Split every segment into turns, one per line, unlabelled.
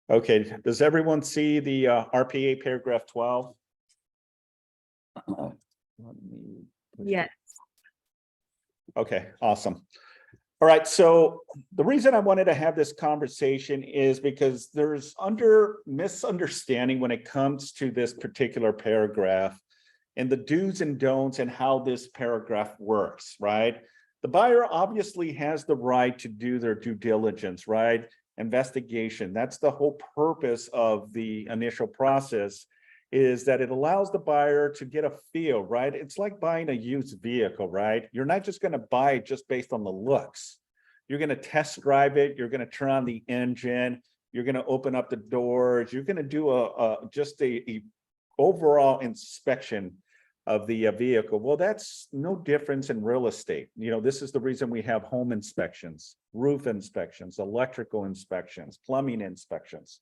Okay, does everyone see the RPA paragraph 12? Let me push
Yes.
Okay, awesome. All right, so the reason I wanted to have this conversation is because there's misunderstanding when it comes to this particular paragraph and the do's and don'ts and how this paragraph works, right? The buyer obviously has the right to do their due diligence, right? Investigation. That's the whole purpose of the initial process, is that it allows the buyer to get a feel, right? It's like buying a used vehicle, right? You're not just going to buy it just based on the looks. You're going to test drive it. You're going to turn on the engine. You're going to open up the doors. You're going to do just a overall inspection of the vehicle. Well, that's no difference in real estate. You know, this is the reason we have home inspections, roof inspections, electrical inspections, plumbing inspections,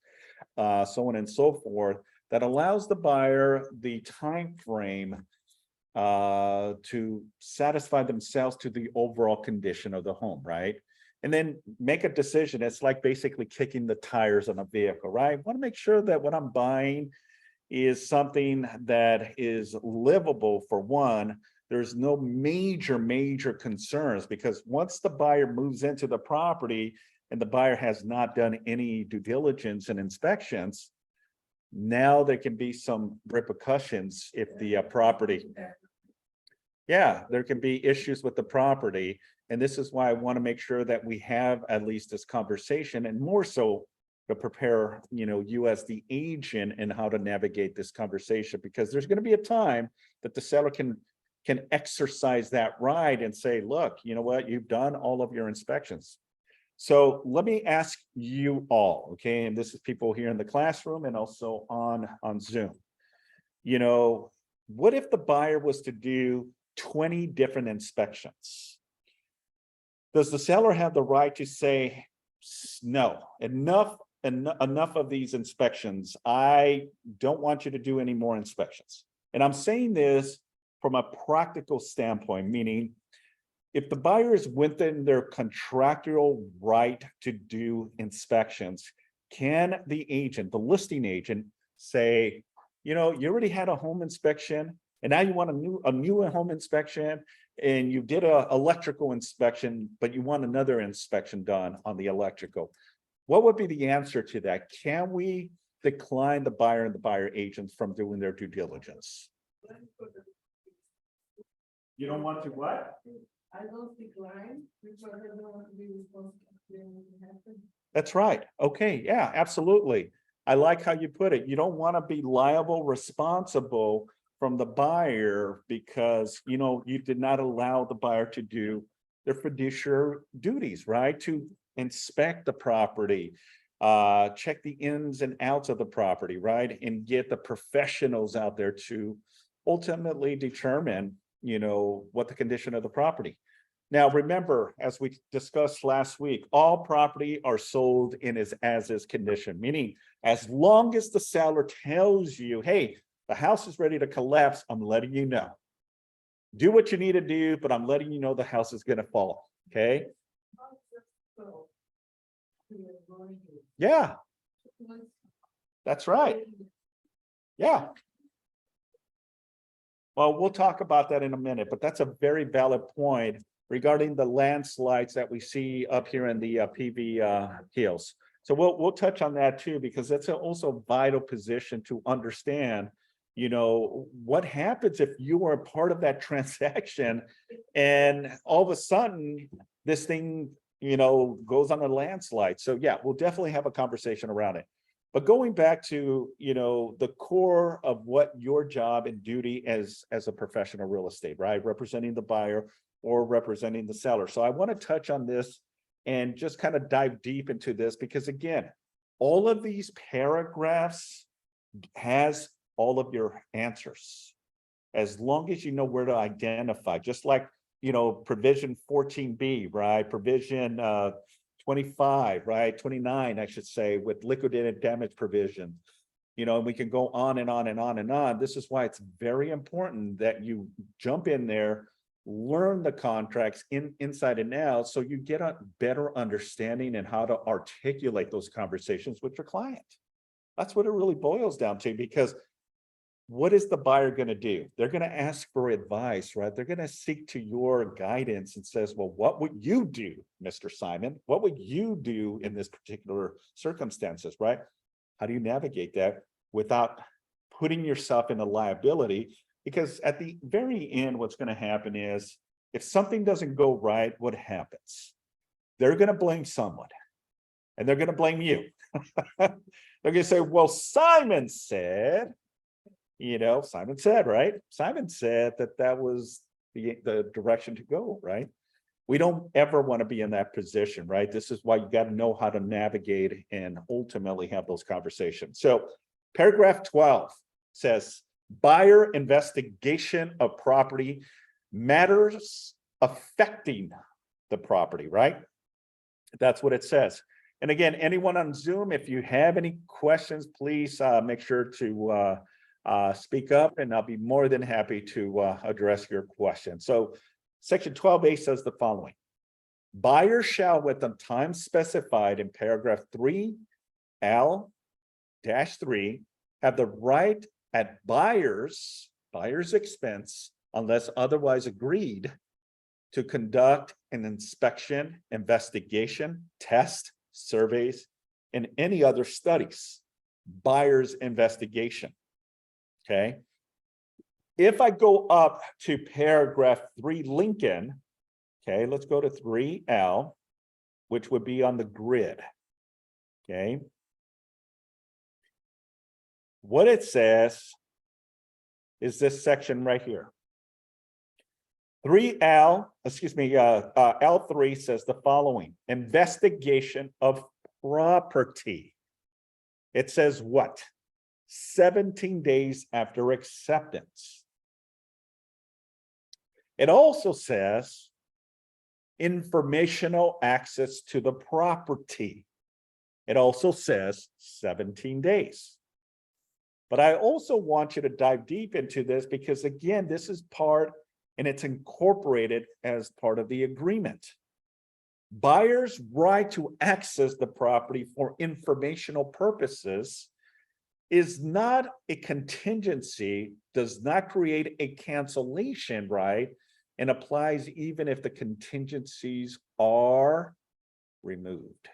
so on and so forth. That allows the buyer the time frame to satisfy themselves to the overall condition of the home, right? And then make a decision. It's like basically kicking the tires on a vehicle, right? I want to make sure that what I'm buying is something that is livable for one. There's no major concerns, because once the buyer moves into the property and the buyer has not done any due diligence and inspections, now there can be some repercussions if the property. Yeah, there can be issues with the property. And this is why I want to make sure that we have at least this conversation, and more so to prepare, you as the agent and how to navigate this conversation, because there's going to be a time that the seller can exercise that right and say, look, you know what, you've done all of your inspections. So let me ask you all, okay, and this is people here in the classroom and also on Zoom. What if the buyer was to do 20 different inspections? Does the seller have the right to say, no, enough of these inspections? I don't want you to do any more inspections. And I'm saying this from a practical standpoint, meaning if the buyer is within their contractual right to do inspections, can the agent, the listing agent, say, you already had a home inspection and now you want a new home inspection, and you did a electrical inspection, but you want another inspection done on the electrical? What would be the answer to that? Can we decline the buyer and the buyer agents from doing their due diligence? You don't want to what?
I don't decline because I don't want to be responsible for anything happen.
That's right. Okay, yeah, absolutely. I like how you put it. You don't want to be liable, responsible from the buyer because, you did not allow the buyer to do their fiduciary duties, right? To inspect the property, check the ins and outs of the property, right? And get the professionals out there to ultimately determine, what the condition of the property. Now, remember, as we discussed last week, all property are sold in as is condition, meaning as long as the seller tells you, hey, the house is ready to collapse, I'm letting you know. Do what you need to do, but I'm letting you know the house is going to fall. Okay. Yeah, that's right. Yeah. Well, we'll talk about that in a minute, but that's a very valid point regarding the landslides that we see up here in the PV hills. So we'll touch on that too, because that's also a vital position to understand, what happens if you were a part of that transaction and all of a sudden this thing, goes on a landslide. So yeah, we'll definitely have a conversation around it. But going back to, the core of what your job and duty as a professional real estate, right? Representing the buyer or representing the seller. So I want to touch on this and just kind of dive deep into this, because again, all of these paragraphs has all of your answers. As long as you know where to identify, just like, provision 14B, right? Provision 25, right? 29, I should say, with liquidated damage provision. And we can go on and on and on and on. This is why it's very important that you jump in there, learn the contracts inside and out, so you get a better understanding and how to articulate those conversations with your client. That's what it really boils down to, because what is the buyer going to do? They're going to ask for advice, right? They're going to seek to your guidance and says, well, what would you do, Mr. Simon? What would you do in this particular circumstances, right? How do you navigate that without putting yourself in a liability? Because at the very end, what's going to happen is if something doesn't go right, what happens? They're going to blame someone, and they're going to blame you. They're going to say, well, Simon said, Simon said, right? Simon said that was the direction to go, right? We don't ever want to be in that position, right? This is why you got to know how to navigate and ultimately have those conversations. So paragraph 12 says, buyer investigation of property matters affecting the property, right? That's what it says. And again, anyone on Zoom, if you have any questions, please make sure to speak up, and I'll be more than happy to address your question. So section 12A says the following: buyer shall, within time specified in paragraph 3L-3, have the right at buyer's expense, unless otherwise agreed, to conduct an inspection, investigation, test, surveys, and any other studies. Buyer's investigation. Okay. If I go up to paragraph 3 Lincoln, okay, let's go to 3L, which would be on the grid. Okay. What it says is this section right here. 3L, L3 says the following: investigation of property. It says what? 17 days after acceptance. It also says informational access to the property. It also says 17 days. But I also want you to dive deep into this, because again, this is part, and it's incorporated as part of the agreement. Buyer's right to access the property for informational purposes is not a contingency, does not create a cancellation right, and applies even if the contingencies are removed.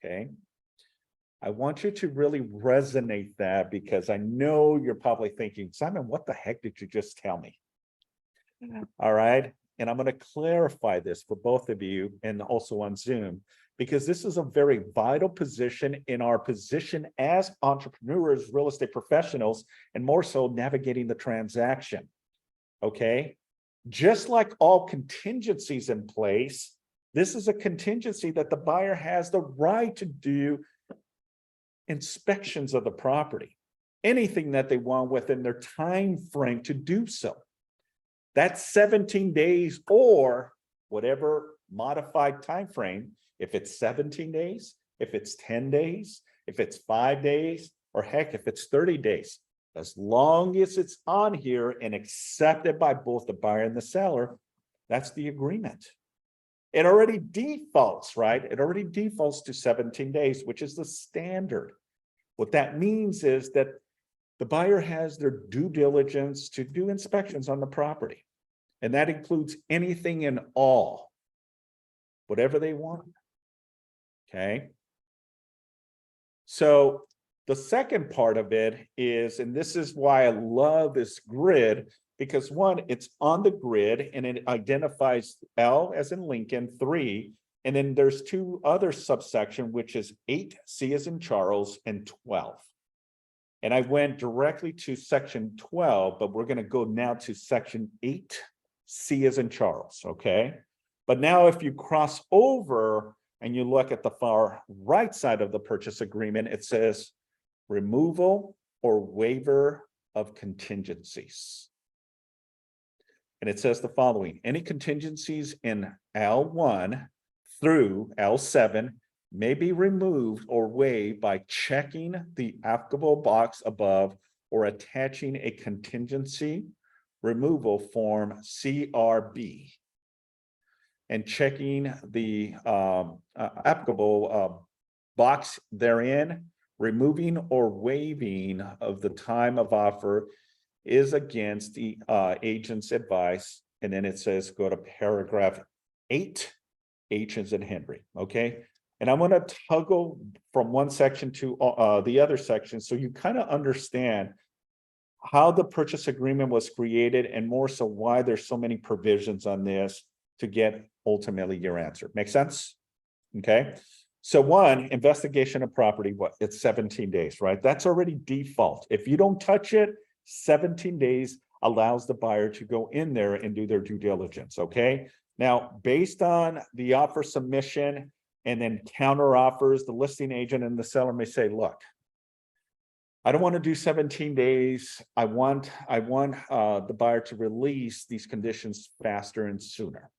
Okay. I want you to really resonate that, because I know you're probably thinking, Simon, what the heck did you just tell me? All right. And I'm going to clarify this for both of you and also on Zoom, because this is a very vital position in our position as entrepreneurs, real estate professionals, and more so navigating the transaction. Okay. Just like all contingencies in place, this is a contingency that the buyer has the right to do inspections of the property, anything that they want within their time frame to do so. That's 17 days or whatever modified time frame. If it's 17 days, if it's 10 days, if it's 5 days, or heck, if it's 30 days, as long as it's on here and accepted by both the buyer and the seller, that's the agreement. It already defaults, right? It already defaults to 17 days, which is the standard. What that means is that the buyer has their due diligence to do inspections on the property. And that includes anything and all, whatever they want. Okay. So the second part of it is, and this is why I love this grid, because one, it's on the grid and it identifies L as in Lincoln, 3, and then there's 2 other subsection, which is 8, C as in Charles, and 12. And I went directly to section 12, but we're going to go now to section 8, C as in Charles, okay? But now if you cross over and you look at the far right side of the purchase agreement, it says removal or waiver of contingencies. And it says the following: any contingencies in L1 through L7 may be removed or waived by checking the applicable box above or attaching a contingency removal form CRB and checking the applicable box therein, removing or waiving of the time of offer is against the agent's advice. And then it says, go to paragraph 8, H as in Henry, okay? And I'm gonna toggle from one section to the other section, so you kind of understand how the purchase agreement was created, and more so why there's so many provisions on this to get ultimately your answer. Make sense? Okay. So one, investigation of property, what, it's 17 days, right? That's already default. If you don't touch it, 17 days allows the buyer to go in there and do their due diligence, okay? Now, based on the offer submission and then counter offers, the listing agent and the seller may say, look, I don't want to do 17 days. I want the buyer to release these conditions faster and sooner.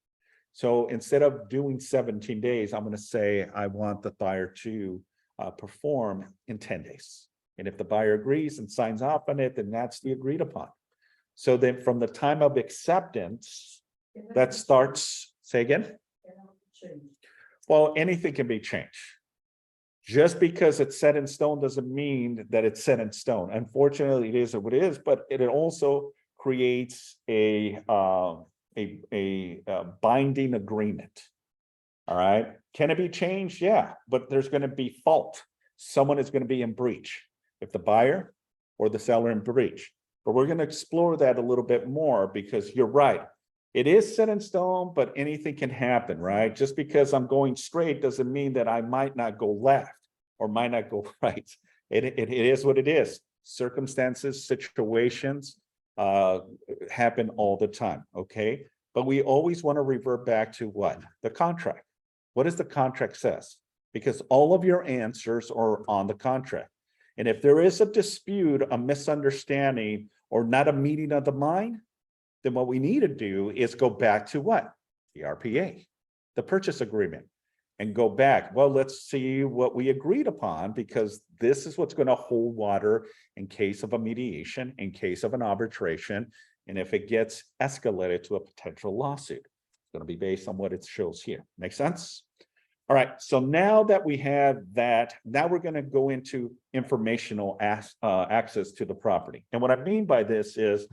So instead of doing 17 days, I'm going to say I want the buyer to perform in 10 days. And if the buyer agrees and signs off on it, then that's the agreed upon. So then from the time of acceptance, that starts, say again? Well, anything can be changed. Just because it's set in stone doesn't mean that it's set in stone. Unfortunately, it is what it is, but it also creates a binding agreement. All right. Can it be changed? Yeah, but there's going to be fault. Someone is going to be in breach, if the buyer or the seller in breach. But we're going to explore that a little bit more, because you're right. It is set in stone, but anything can happen, right? Just because I'm going straight doesn't mean that I might not go left or might not go right. It is what it is. Circumstances, situations happen all the time, okay? But we always want to revert back to what? The contract. What does the contract says? Because all of your answers are on the contract. And if there is a dispute, a misunderstanding, or not a meeting of the mind, then what we need to do is go back to what? The RPA, the purchase agreement, and go back. Well, let's see what we agreed upon, because this is what's going to hold water in case of a mediation, in case of an arbitration, and if it gets escalated to a potential lawsuit. It's going to be based on what it shows here. Make sense? All right, so now that we have that, now we're going to go into informational access to the property. And what I mean by this is,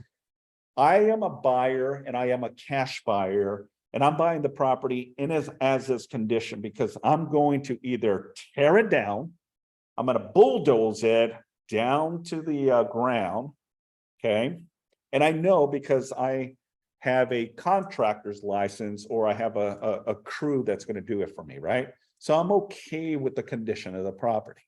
I am a buyer and I am a cash buyer, and I'm buying the property in as is condition, because I'm going to either tear it down, I'm going to bulldoze it down to the ground, okay? And I know because I have a contractor's license, or I have a crew that's going to do it for me, right? So I'm okay with the condition of the property.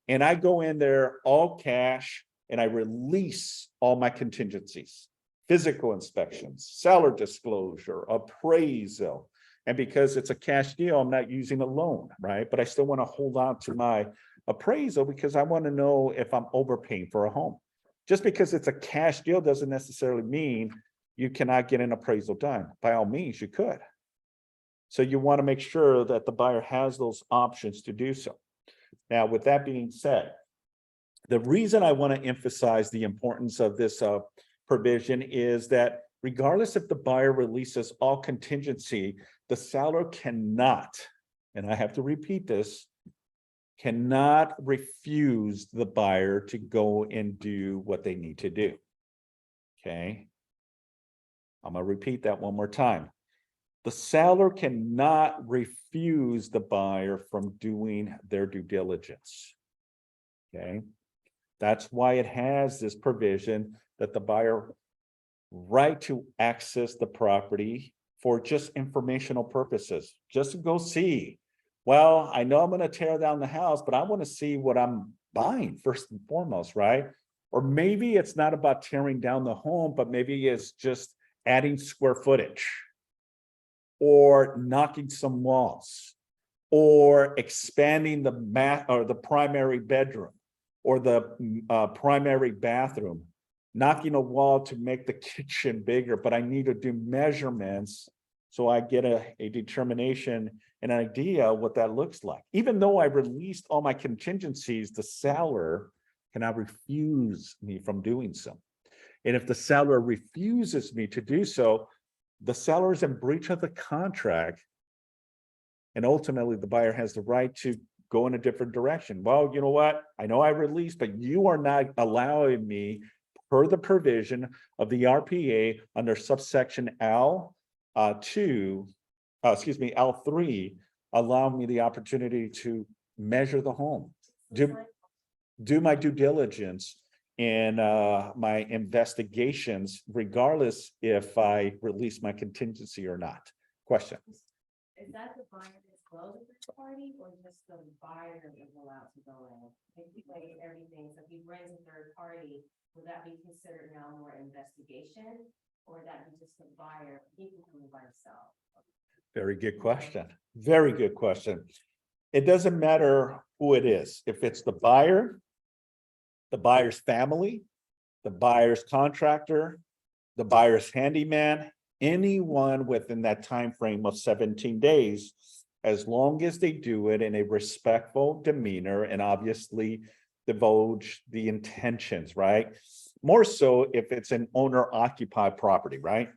And I go in there all cash, and I release all my contingencies, physical inspections, seller disclosure, appraisal. And because it's a cash deal, I'm not using a loan, right? But I still want to hold on to my appraisal, because I want to know if I'm overpaying for a home. Just because it's a cash deal doesn't necessarily mean you cannot get an appraisal done. By all means, you could. So you want to make sure that the buyer has those options to do so. Now, with that being said, the reason I want to emphasize the importance of this provision is that regardless if the buyer releases all contingency, the seller cannot, and I have to repeat this, cannot refuse the buyer to go and do what they need to do. Okay. I'm going to repeat that one more time. The seller cannot refuse the buyer from doing their due diligence. Okay. That's why it has this provision that the buyer right to access the property for just informational purposes, just to go see. Well, I know I'm going to tear down the house, but I want to see what I'm buying first and foremost, right? Or maybe it's not about tearing down the home, but maybe it's just adding square footage, or knocking some walls, or expanding the or the primary bedroom, or the primary bathroom, knocking a wall to make the kitchen bigger, but I need to do measurements so I get a determination, an idea what that looks like. Even though I released all my contingencies, the seller cannot refuse me from doing so. And if the seller refuses me to do so, the seller is in breach of the contract. And ultimately, the buyer has the right to go in a different direction. Well, you know what? I know I released, but you are not allowing me per the provision of the RPA under subsection L L3, allow me the opportunity to measure the home, do my due diligence and my investigations, regardless if I release my contingency or not. Question.
Is that the buyer disclosing this party or just the buyer is allowed to go in? If he laid everything, so if he brings a third party, would that be considered now more investigation? Or would that be just the buyer, he can come by himself?
Very good question. Very good question. It doesn't matter who it is. If it's the buyer, the buyer's family, the buyer's contractor, the buyer's handyman, anyone within that time frame of 17 days, as long as they do it in a respectful demeanor and obviously divulge the intentions, right? More so if it's an owner occupied property, right?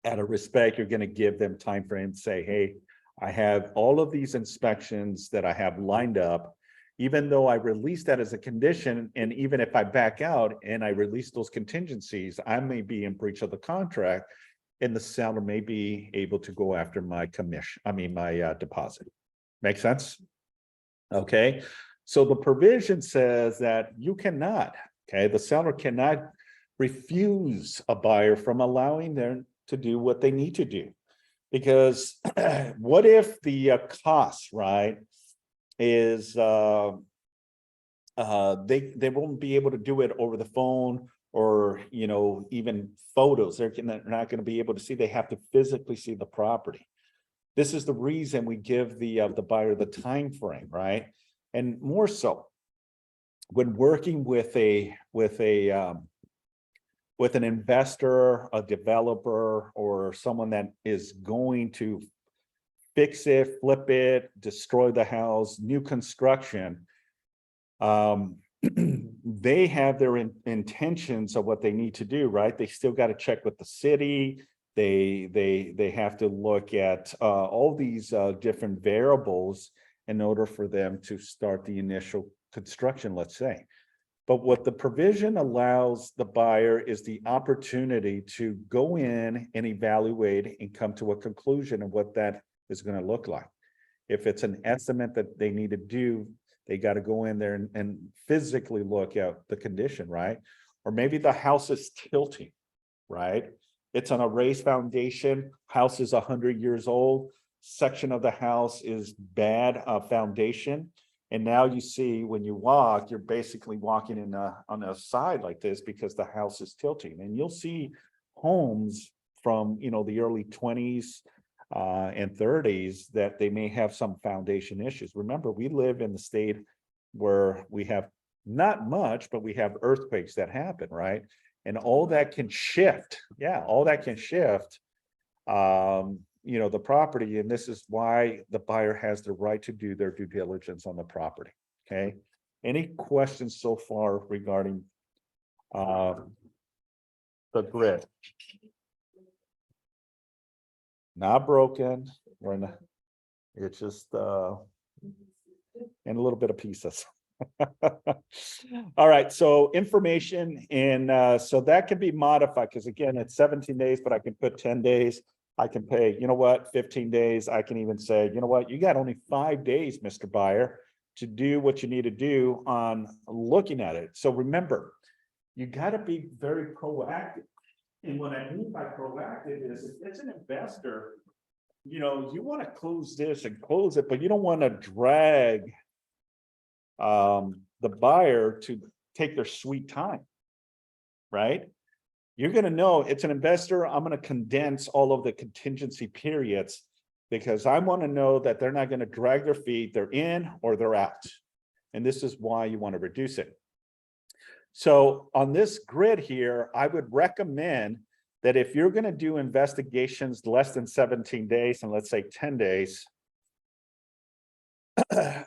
Out of respect, you're going to give them time frame, say, hey, I have all of these inspections that I have lined up. Even though I release that as a condition, and even if I back out and I release those contingencies, I may be in breach of the contract, and the seller may be able to go after my commission, my deposit. Make sense? Okay, so the provision says that you cannot, okay, the seller cannot refuse a buyer from allowing them to do what they need to do. Because what if the cost, right, is they won't be able to do it over the phone or, you know, even photos. They're not going to be able to see. They have to physically see the property. This is the reason we give the buyer the time frame, right? And more so when working with an investor, a developer, or someone that is going to fix it, flip it, destroy the house, new construction. They have their intentions of what they need to do, right? They still got to check with the city. They have to look at all these different variables in order for them to start the initial construction, let's say. But what the provision allows the buyer is the opportunity to go in and evaluate and come to a conclusion of what that is going to look like. If it's an estimate that they need to do, they got to go in there and physically look at the condition, right? Or maybe the house is tilting, right? It's on a raised foundation, house is 100 years old, section of the house is bad foundation. And now you see when you walk, you're basically walking on a side like this because the house is tilting. And you'll see homes from, you know, the early 20s and 30s that they may have some foundation issues. Remember, we live in the state where we have not much, but we have earthquakes that happen, right? And all that can shift. Yeah, all that can shift. You know, the property, and this is why the buyer has the right to do their due diligence on the property. Okay. Any questions so far regarding the grid? Not broken. We're not, it's just and a little bit of pieces. All right, so information, and so that can be modified because again, it's 17 days, but I can put 10 days. I can pay, you know what, 15 days. I can even say, you know what, you got only 5 days, Mr. Buyer, to do what you need to do on looking at it. So remember, you got to be very proactive. And what I mean by proactive is if it's an investor, you know, you want to close this and close it, but you don't want to drag the buyer to take their sweet time, right? You're going to know it's an investor. I'm going to condense all of the contingency periods because I want to know that they're not going to drag their feet. They're in or they're out. And this is why you want to reduce it. So on this grid here, I would recommend that if you're going to do investigations less than 17 days and let's say 10 days,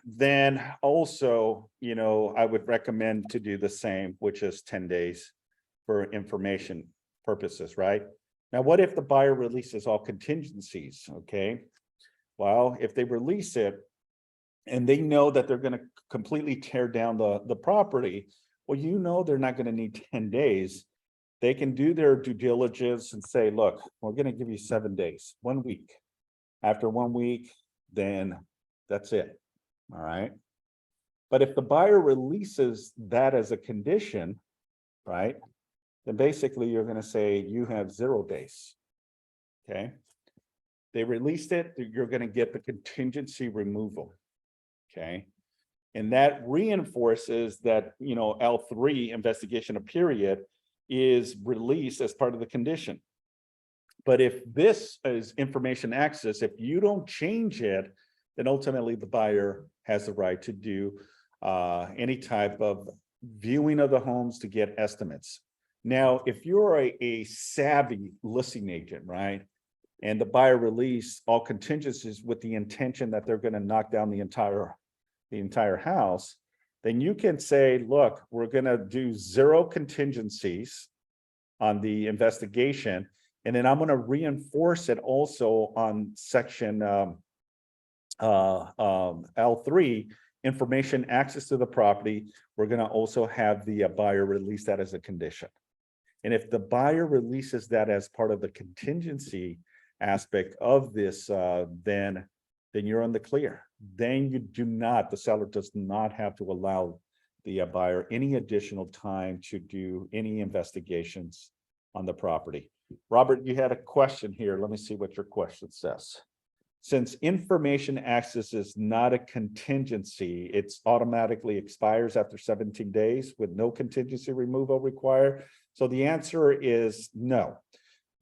then also, you know, I would recommend to do the same, which is 10 days. for information purposes, right? Now, what if the buyer releases all contingencies? Okay. Well, if they release it and they know that they're going to completely tear down the property, well, you know, they're not going to need 10 days. They can do their due diligence and say, look, we're going to give you 7 days, 1 week. After 1 week, then that's it. All right. But if the buyer releases that as a condition, right, then basically you're going to say you have 0 days. Okay. They released it, you're going to get the contingency removal. Okay. And that reinforces that, you know, L3 investigation of period is released as part of the condition. But if this is information access, if you don't change it, then ultimately the buyer has the right to do any type of viewing of the homes to get estimates. Now, if you're a savvy listing agent, right, and the buyer release all contingencies with the intention that they're going to knock down the entire house, then you can say, look, we're going to do 0 contingencies on the investigation. And then I'm going to reinforce it also on section L3, information access to the property. We're going to also have the buyer release that as a condition. And if the buyer releases that as part of the contingency aspect of this, then you're on the clear. Then you do not, the seller does not have to allow the buyer any additional time to do any investigations on the property. Robert, you had a question here. Let me see what your question says. Since information access is not a contingency, it's automatically expires after 17 days with no contingency removal required. So the answer is no.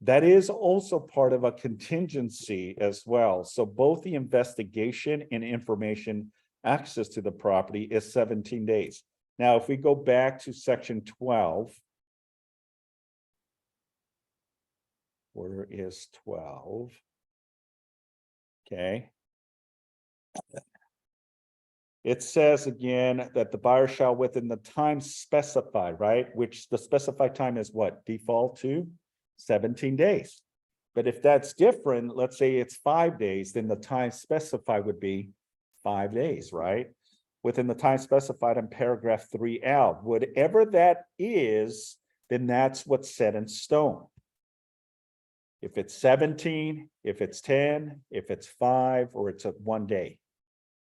That is also part of a contingency as well. So both the investigation and information access to the property is 17 days. Now, if we go back to section 12, where is 12? Okay. It says again that the buyer shall within the time specified, right? Which the specified time is what? Default to 17 days. But if that's different, let's say it's 5 days, then the time specified would be 5 days, right? Within the time specified in paragraph 3L, whatever that is, then that's what's set in stone. If it's 17, if it's 10, if it's 5, or it's a 1 day,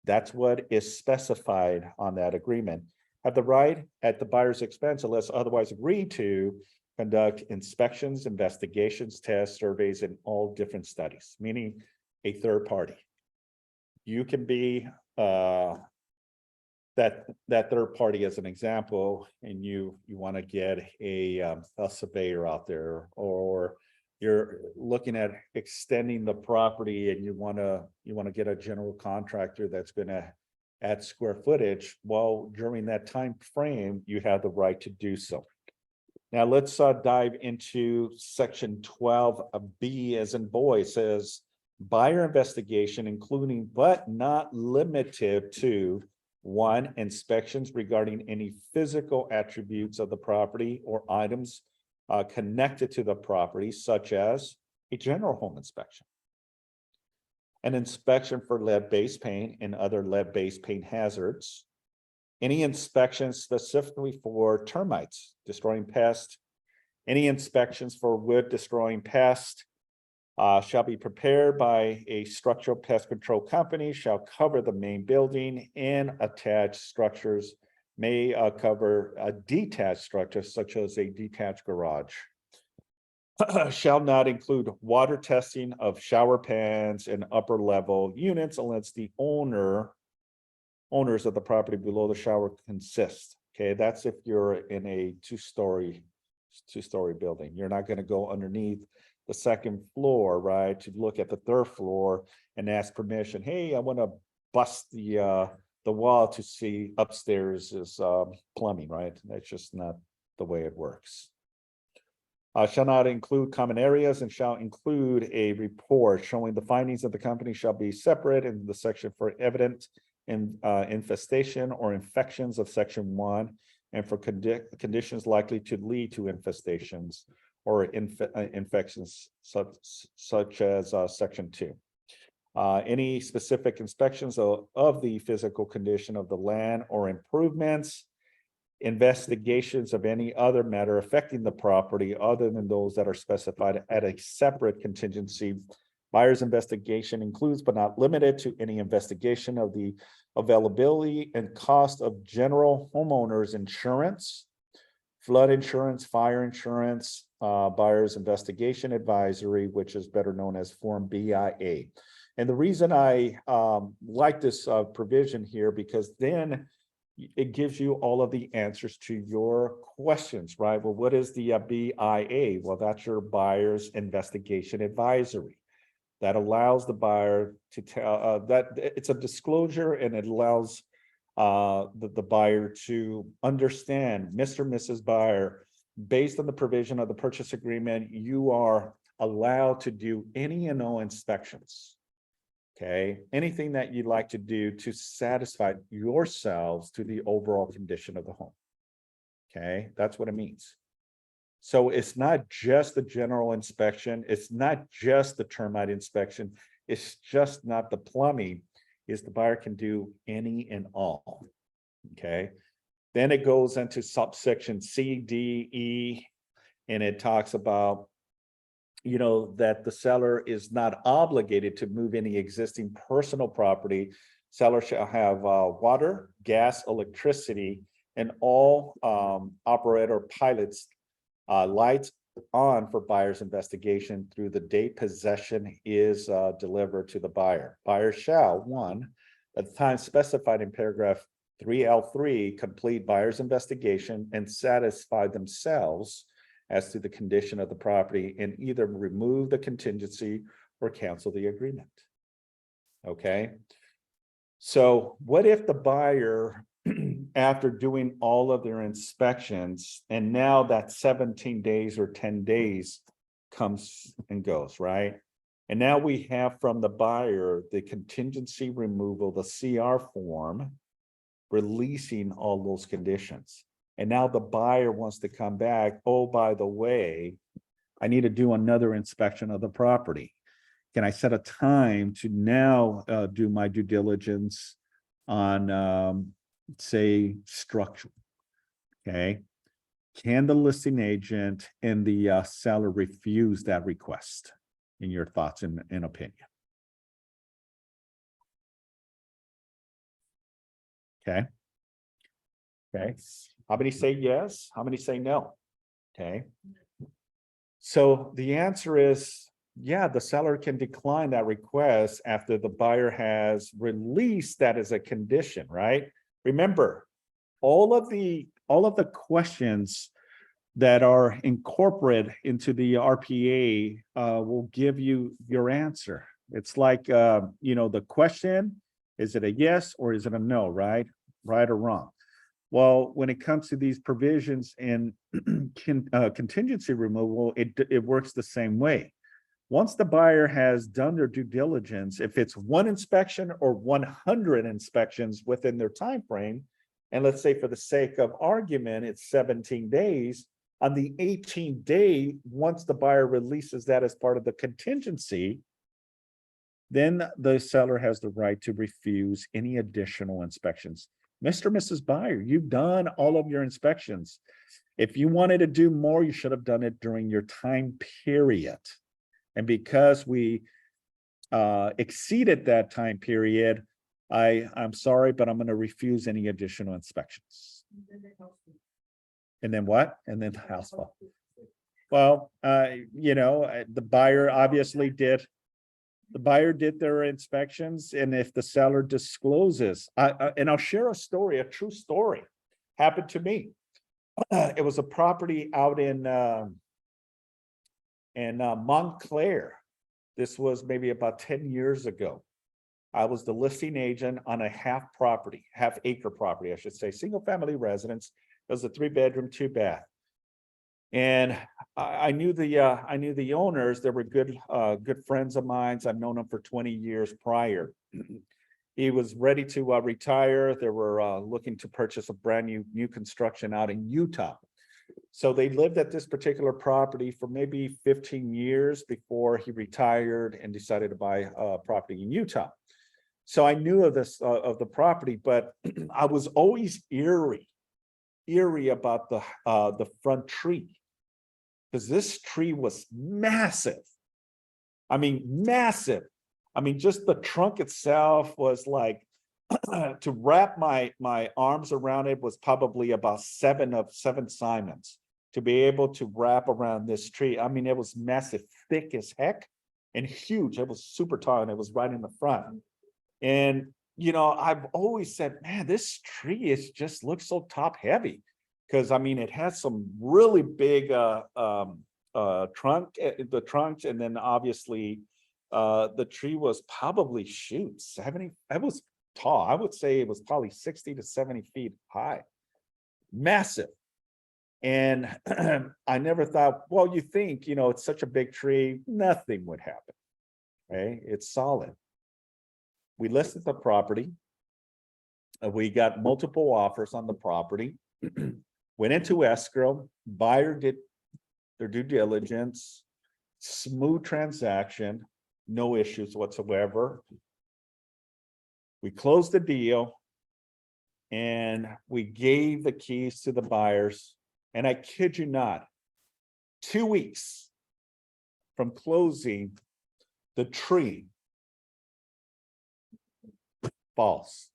that's what is specified on that agreement. Have the right at the buyer's expense, unless otherwise agreed to, conduct inspections, investigations, tests, surveys, and all different studies, meaning a third party. You can be that third party as an example, and you want to get a surveyor out there, or you're looking at extending the property and you want to get a general contractor that's going to add square footage. Well, during that time frame, you have the right to do so. Now let's dive into section 12B as in boy. It says buyer investigation, including but not limited to 1, inspections regarding any physical attributes of the property or items connected to the property, such as a general home inspection, an inspection for lead-based paint and other lead-based paint hazards, any inspection specifically for termites destroying pests, any inspections for wood destroying pests shall be prepared by a structural pest control company, shall cover the main building, and attached structures may cover a detached structure such as a detached garage. Shall not include water testing of shower pans and upper level units unless the owners of the property below the shower consist. Okay, that's if you're in a two-story building. You're not going to go underneath the second floor, right, to look at the third floor and ask permission. Hey, I want to bust the wall to see upstairs is plumbing, right? That's just not the way it works. Shall not include common areas and shall include a report showing the findings of the company shall be separate in the section for evident in infestation or infections of section 1 and for conditions likely to lead to infestations or infections such as section 2. Any specific inspections of the physical condition of the land or improvements, investigations of any other matter affecting the property other than those that are specified at a separate contingency. Buyer's investigation includes but not limited to any investigation of the availability and cost of general homeowners insurance, flood insurance, fire insurance, buyer's investigation advisory, which is better known as Form BIA. And the reason I like this provision here, because then it gives you all of the answers to your questions, right? Well, what is the BIA? Well, that's your buyer's investigation advisory. That allows the buyer to tell that it's a disclosure, and it allows the buyer to understand, Mr. and Mrs. Buyer, based on the provision of the purchase agreement, you are allowed to do any and all inspections. Okay, anything that you'd like to do to satisfy yourselves to the overall condition of the home. Okay, that's what it means. So it's not just the general inspection. It's not just the termite inspection. It's just not the plumbing. Is the buyer can do any and all. Okay, then it goes into subsection C, D, E, and it talks about, you know, that the seller is not obligated to move any existing personal property. Seller shall have water, gas, electricity, and all operator pilots lights on for buyer's investigation through the date possession is delivered to the buyer. Buyer shall, 1, at the time specified in paragraph 3L3, complete buyer's investigation and satisfy themselves as to the condition of the property and either remove the contingency or cancel the agreement. Okay. So what if the buyer, after doing all of their inspections, and now that 17 days or 10 days comes and goes, right? And now we have from the buyer the contingency removal, the CR form, releasing all those conditions. And now the buyer wants to come back. Oh, by the way, I need to do another inspection of the property. Can I set a time to now do my due diligence on, say, structure? Okay. Can the listing agent and the seller refuse that request? In your thoughts and opinion? Okay. Okay. How many say yes? How many say no? Okay. So the answer is, yeah, the seller can decline that request after the buyer has released that as a condition, right? Remember, all of the questions that are incorporated into the RPA will give you your answer. It's like, you know, the question, is it a yes or is it a no, right? Right or wrong? Well, when it comes to these provisions in contingency removal, it works the same way. Once the buyer has done their due diligence, if it's 1 inspection or 100 inspections within their time frame, and let's say for the sake of argument, it's 17 days, on the 18th day, once the buyer releases that as part of the contingency, then the seller has the right to refuse any additional inspections. Mr. and Mrs. Buyer, you've done all of your inspections. If you wanted to do more, you should have done it during your time period. And because we exceeded that time period, I'm sorry, but I'm going to refuse any additional inspections. And then what? And then the house fall. Well, you know, the buyer obviously did. The buyer did their inspections, and if the seller discloses, and I'll share a story, a true story, happened to me. It was a property out in Montclair. This was maybe about 10 years ago. I was the listing agent on a half acre property, I should say, single family residence. It was a 3-bedroom, 2-bath. And I knew the owners. They were good friends of mine. I've known them for 20 years prior. He was ready to retire. They were looking to purchase a brand new construction out in Utah. So they lived at this particular property for maybe 15 years before he retired and decided to buy a property in Utah. So I knew of this of the property, but I was always eerie about the front tree, because this tree was massive. I mean, massive. I mean, just the trunk itself was like, to wrap my arms around it was probably about 7 Simons to be able to wrap around this tree. I mean, it was massive, thick as heck and huge. It was super tall and it was right in the front. And, you know, I've always said, man, this tree is just looks so top heavy. Cause I mean, it has some really big, the trunks, and then obviously, the tree was probably 70, it was tall. I would say it was probably 60 to 70 feet high, massive. And I never thought, well, you think, you know, it's such a big tree, nothing would happen. Okay, it's solid. We listed the property. We got multiple offers on the property. Went into escrow. Buyer did their due diligence. Smooth transaction. No issues whatsoever. We closed the deal. And we gave the keys to the buyers. And I kid you not, 2 weeks from closing, the tree falls.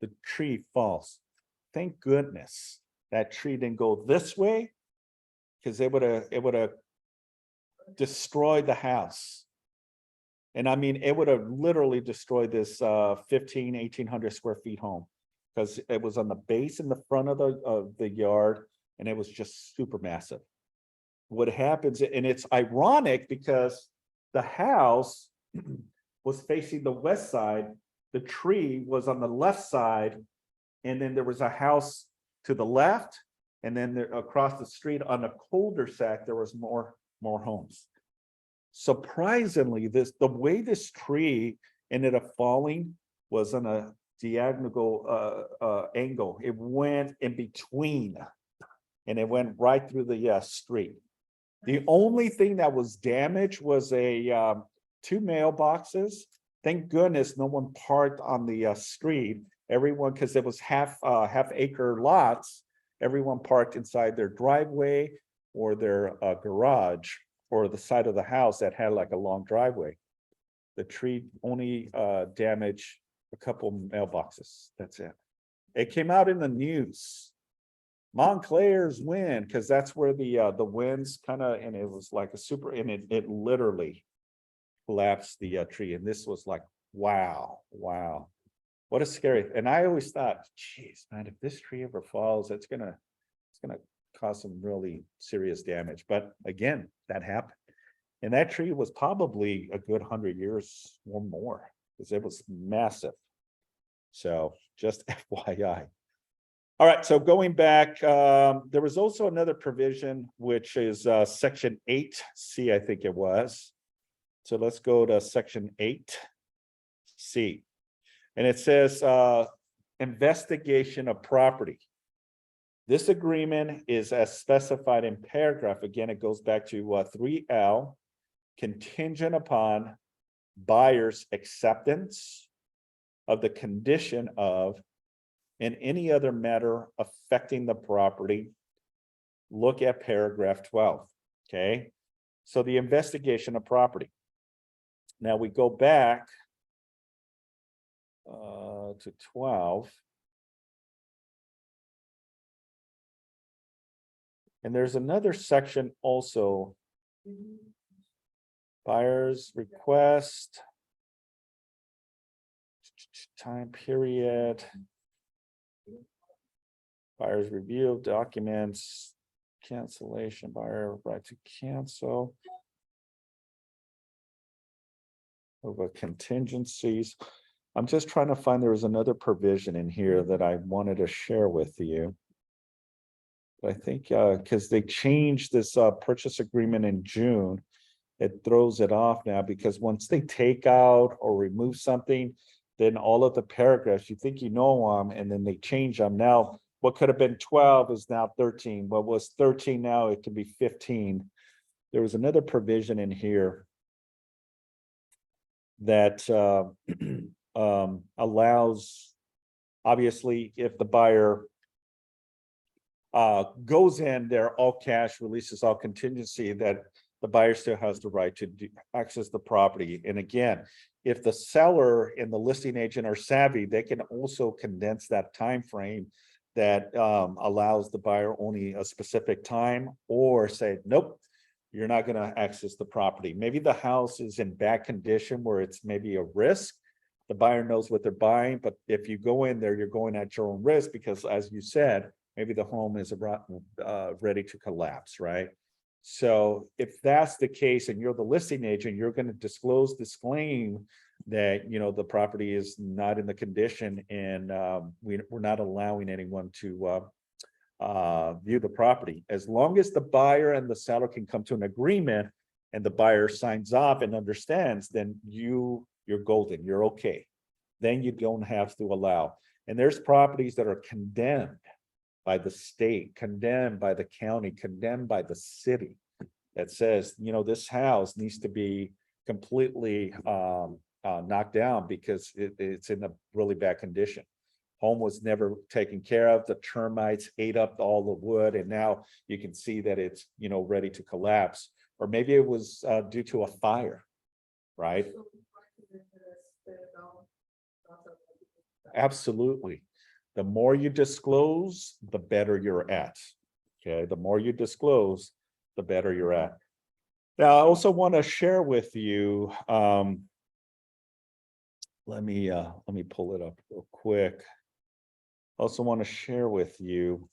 The tree falls. Thank goodness that tree didn't go this way, because it would have destroyed the house. And I mean, it would have literally destroyed this 1,800 square feet home, because it was on the base in the front of the yard, and it was just super massive. What happens, and it's ironic because the house was facing the west side, the tree was on the left side, and then there was a house to the left, and then there, across the street on the cul-de-sac, there was more homes. Surprisingly, the way this tree ended up falling was on a diagonal angle. It went in between, and it went right through the street. The only thing that was damaged was a 2 mailboxes. Thank goodness no one parked on the street. Everyone, because it was half acre lots, everyone parked inside their driveway or their garage or the side of the house that had like a long driveway. The tree only damaged a couple mailboxes. That's it. It came out in the news. Montclair's win, because that's where the winds kind of, and it was like a super, and it literally collapsed the tree. And this was like, wow, what a scary. And I always thought, geez, man, if this tree ever falls, it's gonna cause some really serious damage. But again, that happened. And that tree was probably a good 100 years or more, because it was massive. So just FYI. All right, so going back, there was also another provision, which is section 8C, I think it was. So let's go to section 8C. And it says investigation of property. This agreement is as specified in paragraph. Again, it goes back to 3L, contingent upon buyer's acceptance of the condition of and any other matter affecting the property. Look at paragraph 12. Okay, so the investigation of property. Now we go back to 12. And there's another section also. Buyer's request. Time period. Buyer's review of documents. Cancellation, buyer right to cancel. Over contingencies. I'm just trying to find, there was another provision in here that I wanted to share with you. I think because they changed this purchase agreement in June, it throws it off now, because once they take out or remove something, then all of the paragraphs, you think you know them, and then they change them. Now, what could have been 12 is now 13. What was 13 now, it can be 15. There was another provision in here that allows, obviously, if the buyer goes in there all cash, releases all contingency, that the buyer still has the right to access the property. And again, if the seller and the listing agent are savvy, they can also condense that time frame that allows the buyer only a specific time, or say, nope, you're not going to access the property. Maybe the house is in bad condition where it's maybe a risk. The buyer knows what they're buying, but if you go in there, you're going at your own risk, because as you said, maybe the home is ready to collapse, right? So if that's the case and you're the listing agent, you're going to disclaim that, you know, the property is not in the condition, and we're not allowing anyone to view the property. As long as the buyer and the seller can come to an agreement and the buyer signs off and understands, then you're golden, you're okay. Then you don't have to allow. And there's properties that are condemned by the state, condemned by the county, condemned by the city, that says, you know, this house needs to be completely knocked down because it's in a really bad condition. Home was never taken care of. The termites ate up all the wood, and now you can see that it's, you know, ready to collapse. Or maybe it was due to a fire, right? Absolutely. The more you disclose, the better you're at. Okay, the more you disclose, the better you're at. Now, I also want to share with you. Let me pull it up real quick. Also want to share with you,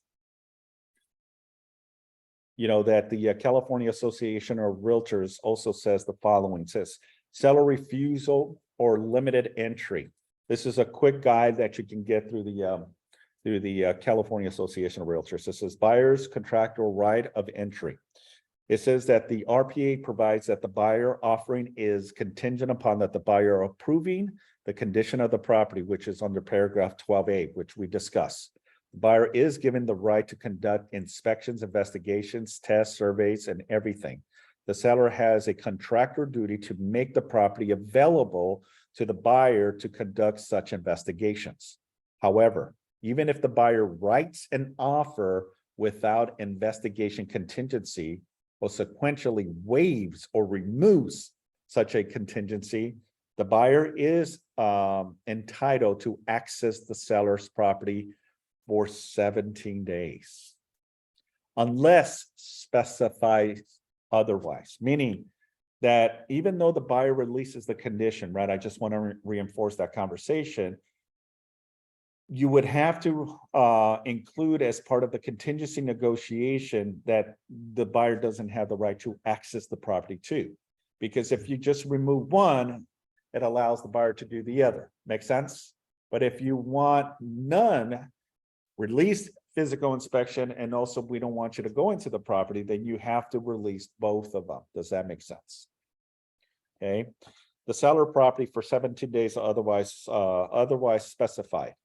that the California Association of Realtors also says the following. It says, seller refusal or limited entry. This is a quick guide that you can get through the California Association of Realtors. It says buyer's contractual right of entry. It says that the RPA provides that the buyer offering is contingent upon that the buyer approving the condition of the property, which is under paragraph 12A, which we discussed. The buyer is given the right to conduct inspections, investigations, tests, surveys, and everything. The seller has a contractor duty to make the property available to the buyer to conduct such investigations. However, even if the buyer writes an offer without investigation contingency, or sequentially waives or removes such a contingency, the buyer is entitled to access the seller's property for 17 days, unless specified otherwise, meaning that even though the buyer releases the condition, right? I just want to reinforce that conversation. You would have to include as part of the contingency negotiation that the buyer doesn't have the right to access the property too. Because if you just remove one, it allows the buyer to do the other. Make sense? But if you want none, release physical inspection, and also we don't want you to go into the property, then you have to release both of them. Does that make sense? Okay. The seller property for 17 days otherwise specified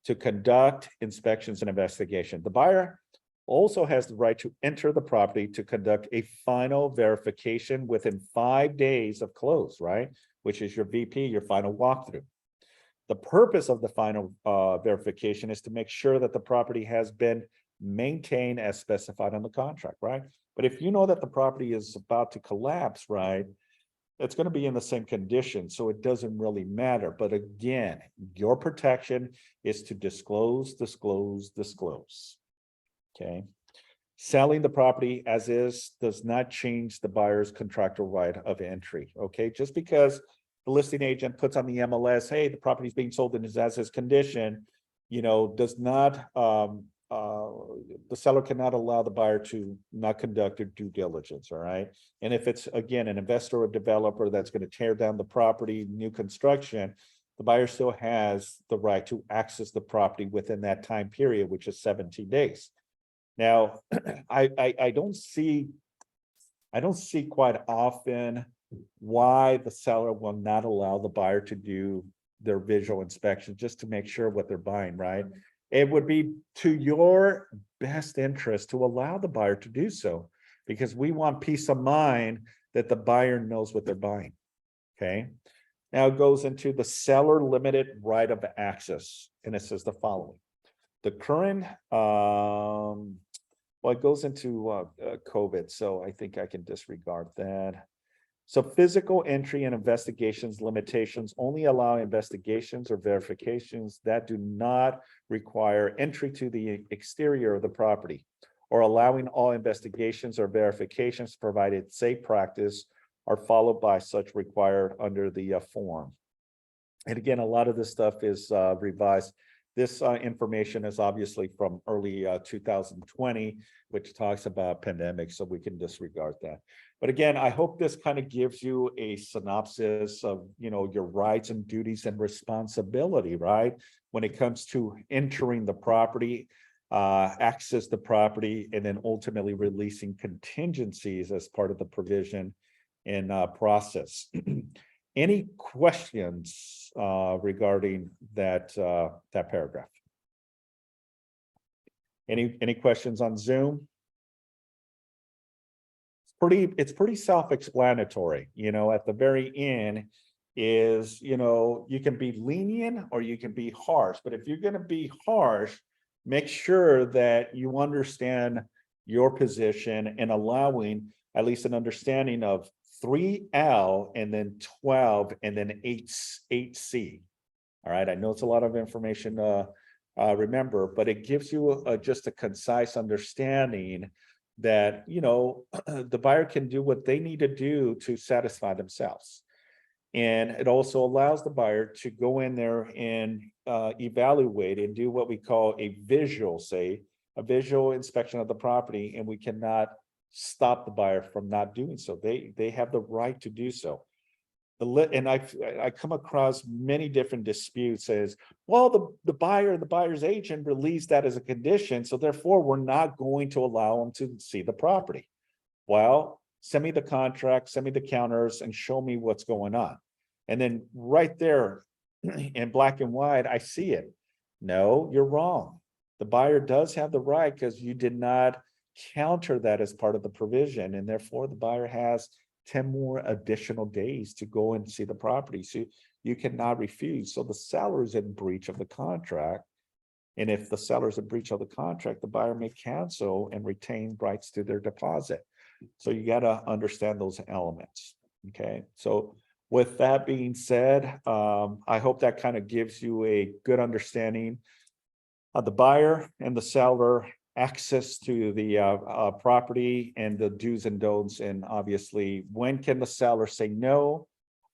to conduct inspections and investigation. The buyer also has the right to enter the property to conduct a final verification within 5 days of close, right? Which is your VP, your final walkthrough. The purpose of the final verification is to make sure that the property has been maintained as specified on the contract, right? But if you know that the property is about to collapse, right, it's going to be in the same condition, so it doesn't really matter. But again, your protection is to disclose. Okay. Selling the property as is does not change the buyer's contractual right of entry. Okay. Just because the listing agent puts on the MLS, hey, the property is being sold in its as is condition, does not, the seller cannot allow the buyer to not conduct their due diligence. All right. And if it's, again, an investor or developer that's going to tear down the property, new construction, the buyer still has the right to access the property within that time period, which is 17 days. Now, I don't see I don't see quite often why the seller will not allow the buyer to do their visual inspection just to make sure what they're buying, right? It would be to your best interest to allow the buyer to do so, because we want peace of mind that the buyer knows what they're buying. Okay. Now it goes into the seller limited right of access, and it says the following. The current, well, it goes into COVID, so I think I can disregard that. So physical entry and investigations limitations only allow investigations or verifications that do not require entry to the exterior of the property, or allowing all investigations or verifications provided safe practice are followed by such required under the form. And again, a lot of this stuff is revised. This information is obviously from early 2020, which talks about pandemic, so we can disregard that. But again, I hope this kind of gives you a synopsis of, your rights and duties and responsibility, right? When it comes to entering the property, access the property, and then ultimately releasing contingencies as part of the provision and process. Any questions regarding that paragraph? Any questions on Zoom? It's pretty self-explanatory. At the very end is, you can be lenient or you can be harsh. But if you're going to be harsh, make sure that you understand your position and allowing at least an understanding of 3L and then 12 and then 8C. All right, I know it's a lot of information remember, but it gives you just a concise understanding that the buyer can do what they need to do to satisfy themselves. And it also allows the buyer to go in there and evaluate and do what we call a visual inspection of the property, and we cannot stop the buyer from not doing so. They have the right to do so. And I come across many different disputes as, well, the buyer and the buyer's agent released that as a condition, so therefore we're not going to allow them to see the property. Well, send me the contract, send me the counters, and show me what's going on. And then right there in black and white, I see it. No, you're wrong. The buyer does have the right, because you did not counter that as part of the provision, and therefore the buyer has 10 more additional days to go and see the property. So you cannot refuse. So the seller is in breach of the contract. And if the seller is in breach of the contract, the buyer may cancel and retain rights to their deposit. So you got to understand those elements. Okay. So with that being said, I hope that kind of gives you a good understanding of the buyer and the seller access to the property and the do's and don'ts, and obviously when can the seller say no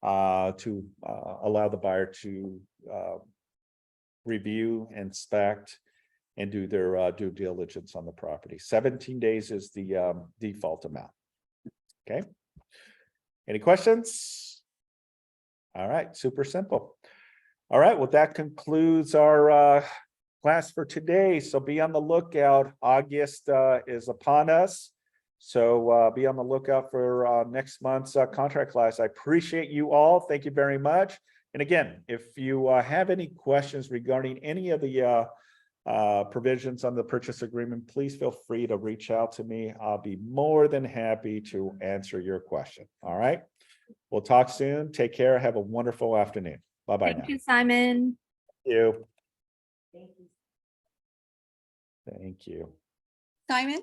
to allow the buyer to review, inspect, and do their due diligence on the property. 17 days is the default amount. Okay. Any questions? All right, super simple. All right, well, that concludes our class for today. So be on the lookout. August is upon us. So be on the lookout for next month's contract class. I appreciate you all. Thank you very much. And again, if you have any questions regarding any of the provisions on the purchase agreement, please feel free to reach out to me. I'll be more than happy to answer your question. All right. We'll talk soon. Take care. Have a wonderful afternoon. Bye-bye now.
Thank you, Simon.
Thank you.
Thank you.
Thank you.
Simon?